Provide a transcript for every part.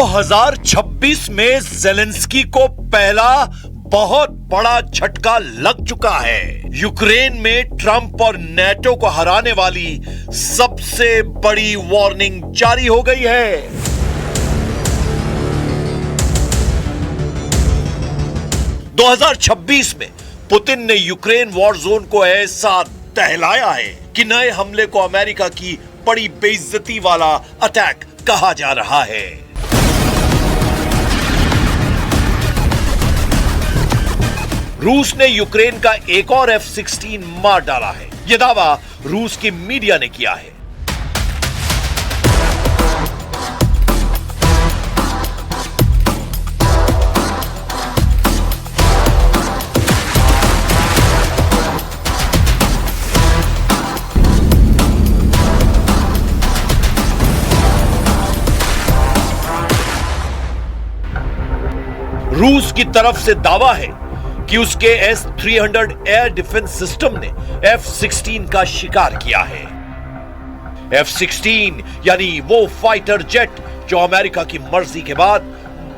2026 में ज़ेलेंस्की को पहला बहुत बड़ा झटका लग चुका है। यूक्रेन में ट्रंप और नेटो को हराने वाली सबसे बड़ी वार्निंग जारी हो गई है। दो 2026 में पुतिन ने यूक्रेन वॉर जोन को ऐसा दहलाया है कि नए हमले को अमेरिका की बड़ी बेइज्जती वाला अटैक कहा जा रहा है। रूस ने यूक्रेन का एक और F-16 मार डाला है। यह दावा रूस की मीडिया ने किया है। रूस की तरफ से दावा है कि उसके S-300 एयर डिफेंस सिस्टम ने F-16 का शिकार किया है। F-16 यानी वो फाइटर जेट जो अमेरिका की मर्जी के बाद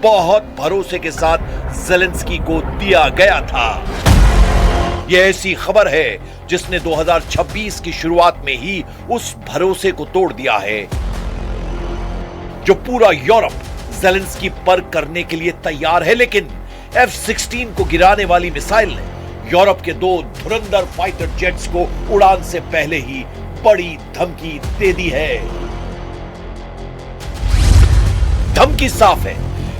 बहुत भरोसे के साथ ज़ेलेंस्की को दिया गया था। यह ऐसी खबर है जिसने 2026 की शुरुआत में ही उस भरोसे को तोड़ दिया है जो पूरा यूरोप ज़ेलेंस्की पर करने के लिए तैयार है। लेकिन F-16 को गिराने वाली मिसाइल ने यूरोप के दो धुरंधर फाइटर जेट्स को उड़ान से पहले ही बड़ी धमकी दे दी है। धमकी साफ है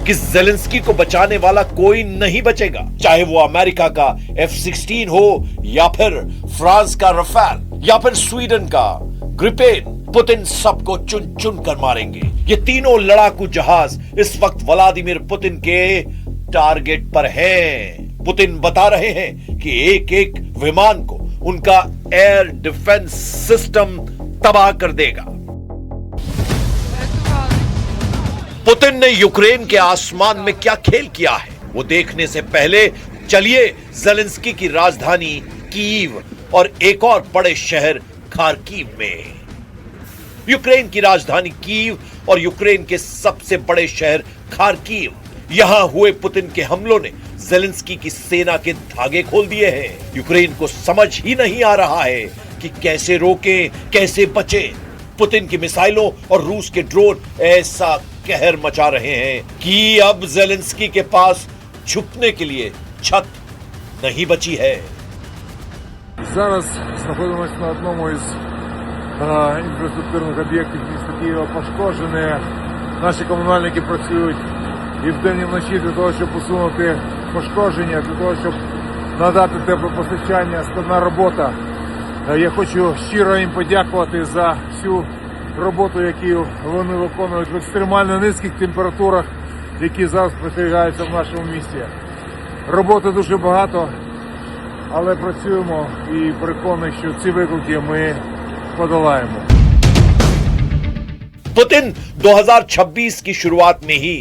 कि ज़ेलेंस्की को बचाने वाला कोई नहीं बचेगा, चाहे वो अमेरिका का F-16 हो या फिर फ्रांस का रफाल या फिर स्वीडन का ग्रिपेन। पुतिन सबको चुन चुन कर मारेंगे। ये तीनों लड़ाकू जहाज इस वक्त व्लादिमीर पुतिन के टारगेट पर हैं। पुतिन बता रहे हैं कि एक एक विमान को उनका एयर डिफेंस सिस्टम तबाह कर देगा। पुतिन ने यूक्रेन के आसमान में क्या खेल किया है वो देखने से पहले चलिए ज़ेलेंस्की की राजधानी कीव और एक और बड़े शहर खार्किव में। यूक्रेन की राजधानी कीव और यूक्रेन के सबसे बड़े शहर खार्किव, यहां हुए पुतिन के हमलों ने ज़ेलेंस्की की सेना के धागे खोल दिए हैं। यूक्रेन को समझ ही नहीं आ रहा है कि कैसे रोकें, कैसे बचें। पुतिन की मिसाइलों और रूस के ड्रोन ऐसा कहर मचा रहे हैं कि अब ज़ेलेंस्की के पास छुपने के लिए छत नहीं बची है। Зараз знаходимося на одному із інфраструктурних об'єктів міста Києва. Пошкоджені. Наші комунальники працюють і вдень, і вночі для того, щоб усунути пошкодження, для того, щоб надати теплопостачання. Складна робота. Я хочу щиро їм подякувати за всю роботу, яку вони виконують в екстремально низьких температурах, які зараз спостерігаються в нашому місті. Роботи дуже багато, але працюємо і переконані, що ці виклики ми подолаємо। पुतिन 2026 की शुरुआत में ही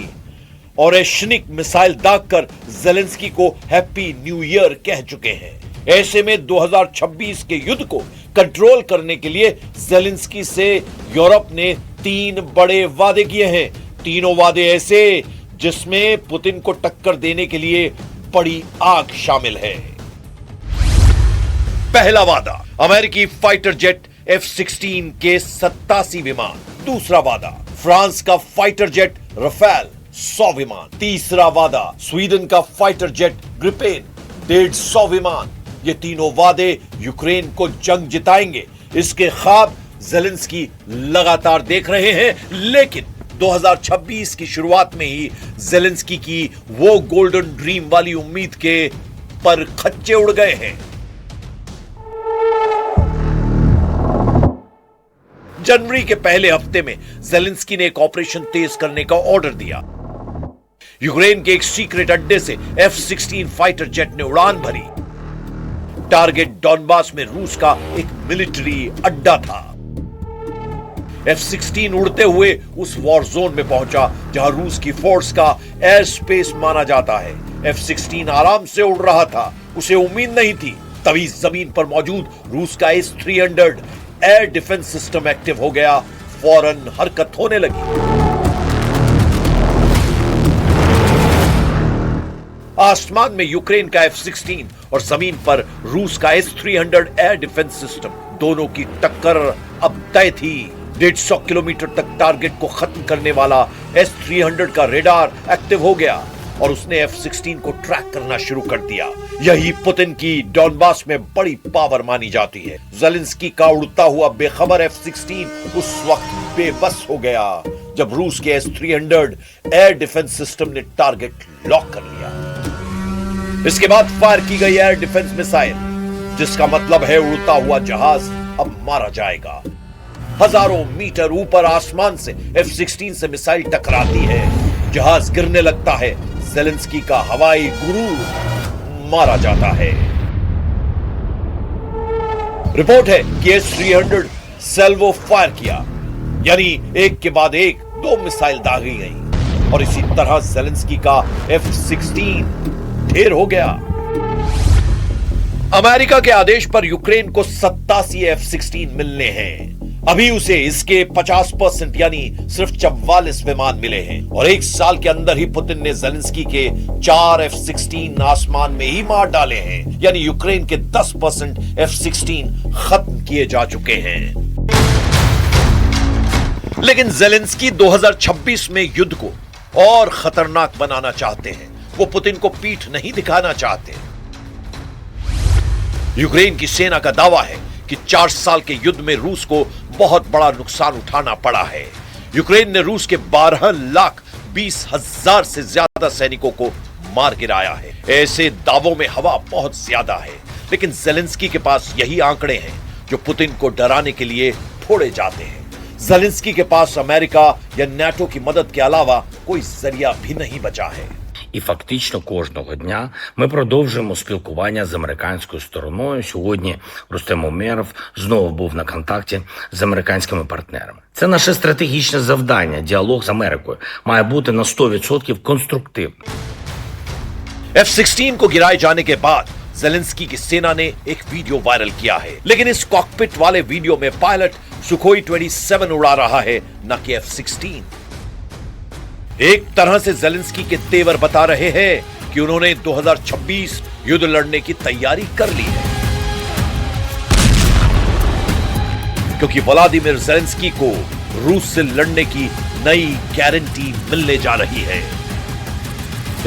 ओरेशनिक मिसाइल दागकर ज़ेलेंस्की को हैप्पी न्यू ईयर कह चुके हैं। ऐसे में 2026 के युद्ध को कंट्रोल करने के लिए ज़ेलेंस्की से यूरोप ने 3 बड़े वादे किए हैं। तीनों वादे ऐसे जिसमें पुतिन को टक्कर देने के लिए बड़ी आग शामिल है। पहला वादा, अमेरिकी फाइटर जेट F-16 के 87 विमान। दूसरा वादा, फ्रांस का फाइटर जेट रफाल 100 विमान। तीसरा वादा, स्वीडन का फाइटर जेट ग्रिपेन 150 विमान। ये तीनों वादे यूक्रेन को जंग जिताएंगे, इसके ख्वाब ज़ेलेंस्की लगातार देख रहे हैं। लेकिन 2026 की शुरुआत में ही ज़ेलेंस्की की वो गोल्डन ड्रीम वाली उम्मीद के पर खच्चे उड़ गए हैं। जनवरी के पहले हफ्ते में ज़ेलेंस्की ने एक ऑपरेशन तेज करने का ऑर्डर दिया। यूक्रेन के एक सीक्रेट अड्डे से F-16 फाइटर जेट ने उड़ान भरी। टारगेट डॉनबास में रूस का एक मिलिट्री अड्डा था। F-16 उड़ते हुए उस वॉर जोन में पहुंचा जहां रूस की फोर्स का एयर स्पेस माना जाता है। F-16 आराम से उड़ रहा था, उसे उम्मीद नहीं थी। तभी जमीन पर मौजूद रूस का S-300 air defence system active हो गया। फौरन हरकत होने लगी। आसमान में यूक्रेन का F-16 और जमीन पर रूस का S-300 एयर डिफेंस सिस्टम, दोनों की टक्कर अब तय थी। 150 किलोमीटर तक टारगेट को खत्म करने वाला S-300 का रेडार एक्टिव हो गया और उसने F-16 को ट्रैक करना शुरू कर दिया। यही पुतिन की डॉनबास में बड़ी पावर मानी जाती है। ज़ेलेंस्की का उड़ता हुआ बेखबर F-16 उस वक्त बेबस हो गया जब रूस के S-300 एयर डिफेंस सिस्टम ने टारगेट लॉक कर लिया। इसके बाद फायर की गई एयर डिफेंस मिसाइल, जिसका मतलब है उड़ता हुआ जहाज अब मारा जाएगा। हजारों मीटर ऊपर आसमान से F-16 से मिसाइल टकराती है, जहाज गिरने लगता है, ज़ेलेंस्की का हवाई गुरूर मारा जाता है। रिपोर्ट है कि S-300 सेल्वो फायर किया, यानी एक के बाद एक 2 मिसाइल दागी गई और इसी तरह ज़ेलेंस्की का F-16 ढेर हो गया। अमेरिका के आदेश पर यूक्रेन को 87 F-16 मिलने हैं। अभी उसे इसके 50% यानी सिर्फ 44 विमान मिले हैं और एक साल के अंदर ही पुतिन ने ज़ेलेंस्की के 4 F-16 आसमान में ही मार डाले हैं, यानी यूक्रेन के 10% F-16 खत्म किए जा चुके हैं। लेकिन ज़ेलेंस्की 2026 में युद्ध को और खतरनाक बनाना चाहते हैं। वो पुतिन को पीठ नहीं दिखाना चाहते। यूक्रेन की सेना का दावा है कि 4 साल के युद्ध में रूस को बहुत बड़ा नुकसान उठाना पड़ा है। यूक्रेन ने रूस के 12,20,000 से ज्यादा सैनिकों को मार गिराया है। ऐसे दावों में हवा बहुत ज्यादा है, लेकिन ज़ेलेंस्की के पास यही आंकड़े हैं जो पुतिन को डराने के लिए फोड़े जाते हैं। ज़ेलेंस्की के पास अमेरिका या NATO की मदद के अलावा कोई जरिया भी नहीं बचा है। І фактично кожного дня ми продовжуємо спілкування з американською стороною. Сьогодні Рустем Умєров знову був на контакті з американськими партнерами. Це наше стратегічне завдання. Діалог з Америкою має бути на 100% конструктивним. F-16 को गिराए जाने के बाद ज़ेलेंस्की की सेना ने एक वीडियो वायरल किया है, लेकिन इस कॉकपिट वाले वीडियो में पायलट सुखोई 27 उड़ा रहा है, न कि F-16। एक तरह से ज़ेलेंस्की के तेवर बता रहे हैं कि उन्होंने 2026 युद्ध लड़ने की तैयारी कर ली है, क्योंकि व्लादिमीर ज़ेलेंस्की को रूस से लड़ने की नई गारंटी मिलने जा रही है।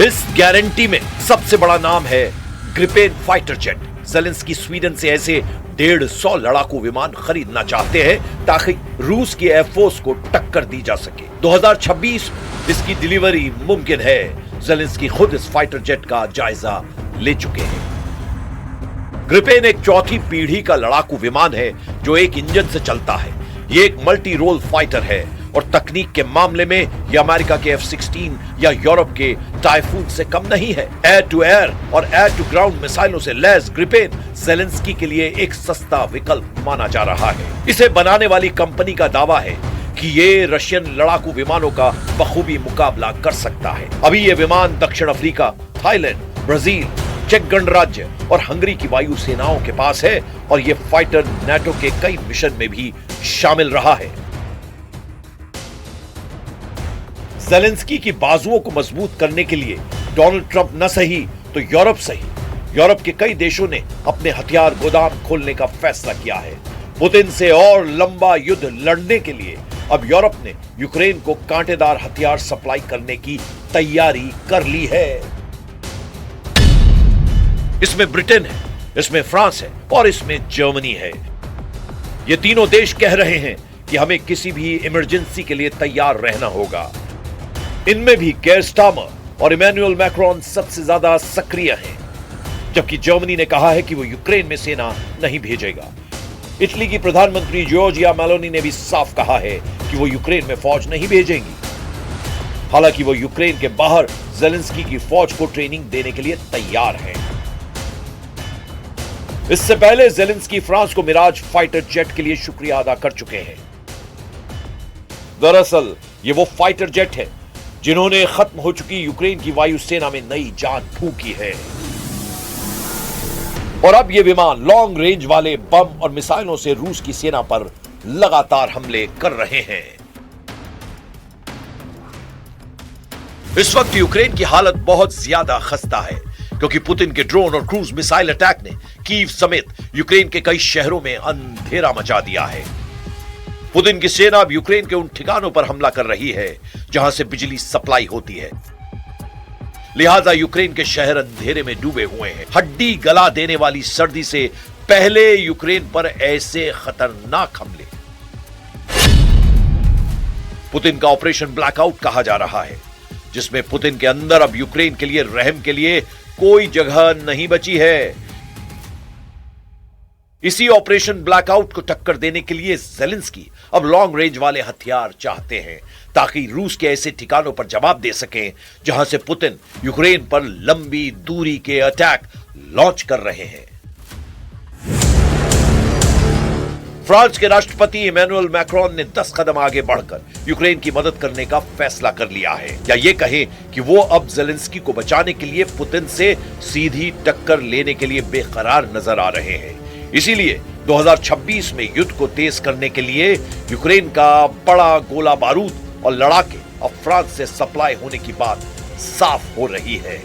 इस गारंटी में सबसे बड़ा नाम है Gripen fighter jet. Zelensky Sweden से ऐसे 150 लड़ाकू विमान खरीदना चाहते हैं ताकि रूस की एयरफोर्स को टक्कर दी जा सके। 2026 इसकी डिलीवरी मुमकिन है। ज़ेलेंस्की खुद इस फाइटर जेट का जायजा ले चुके हैं। ग्रिपेन एक चौथी पीढ़ी का लड़ाकू विमान है जो एक इंजन से चलता है। ये एक मल्टी रोल फाइटर है और तकनीक के मामले में यह अमेरिका के F-16 या यूरोप के टाइफून से कम नहीं है। एयर टू एयर और एयर टू ग्राउंड मिसाइलों से लैस ग्रिपेन ज़ेलेंस्की के लिए एक सस्ता विकल्प माना जा रहा है। इसे बनाने वाली कंपनी का दावा है कि ये रशियन लड़ाकू विमानों का बखूबी मुकाबला कर सकता है। अभी ये विमान दक्षिण अफ्रीका, थाईलैंड, ब्राजील, चेक गणराज्य और हंगरी की वायु सेनाओं के पास है और ये फाइटर NATO के कई मिशन में भी शामिल रहा है। ज़ेलेंस्की की बाजुओं को मजबूत करने के लिए डोनाल्ड ट्रंप न सही तो यूरोप सही, यूरोप के कई देशों ने अपने हथियार गोदाम खोलने का फैसला किया है। पुतिन से और लंबा युद्ध लड़ने के लिए अब यूरोप ने यूक्रेन को कांटेदार हथियार सप्लाई करने की तैयारी कर ली है। इसमें ब्रिटेन है, इसमें फ्रांस है और इसमें जर्मनी है। ये तीनों देश कह रहे हैं कि हमें किसी भी इमरजेंसी के लिए तैयार रहना होगा। इनमें भी केयर स्टार्मर और इमैनुअल मैक्रोन सबसे ज्यादा सक्रिय हैं, जबकि जर्मनी ने कहा है कि वो यूक्रेन में सेना नहीं भेजेगा। इटली की प्रधानमंत्री जॉर्जिया मेलोनी ने भी साफ कहा है कि वो यूक्रेन में फौज नहीं भेजेंगी। हालांकि वो यूक्रेन के बाहर ज़ेलेंस्की की फौज को ट्रेनिंग देने के लिए तैयार है। इससे पहले ज़ेलेंस्की फ्रांस को मिराज फाइटर जेट के लिए शुक्रिया अदा कर चुके हैं। दरअसल ये वो फाइटर जेट है जिन्होंने खत्म हो चुकी यूक्रेन की वायुसेना में नई जान फूंकी है और अब ये विमान लॉन्ग रेंज वाले बम और मिसाइलों से रूस की सेना पर लगातार हमले कर रहे हैं। इस वक्त यूक्रेन की हालत बहुत ज्यादा खस्ता है। क्योंकि पुतिन के ड्रोन और क्रूज मिसाइल अटैक ने कीव समेत यूक्रेन के कई शहरों में अंधेरा मचा दिया है। पुतिन की सेना अब यूक्रेन के उन ठिकानों पर हमला कर रही है जहां से बिजली सप्लाई होती है। लिहाजा यूक्रेन के शहर अंधेरे में डूबे हुए हैं। हड्डी गला देने वाली सर्दी से पहले यूक्रेन पर ऐसे खतरनाक हमले पुतिन का ऑपरेशन ब्लैकआउट कहा जा रहा है, जिसमें पुतिन के अंदर अब यूक्रेन के लिए रहम के लिए कोई जगह नहीं बची है। इसी ऑपरेशन ब्लैकआउट को टक्कर देने के लिए ज़ेलेंस्की अब लॉन्ग रेंज वाले हथियार चाहते हैं ताकि रूस के ऐसे ठिकानों पर जवाब दे सकें जहां से पुतिन यूक्रेन पर लंबी दूरी के अटैक लॉन्च कर रहे हैं। फ्रांस के राष्ट्रपति इमैनुअल मैक्रोन ने 10 कदम आगे बढ़कर यूक्रेन की मदद करने का फैसला कर लिया है, या ये कहें कि वो अब ज़ेलेंस्की को बचाने के लिए पुतिन से सीधी टक्कर लेने के लिए बेकरार नजर आ रहे हैं। इसीलिए 2026 में युद्ध को तेज करने के लिए यूक्रेन का बड़ा गोला बारूद और लड़ाके अब फ्रांस से सप्लाई होने की बात साफ हो रही है।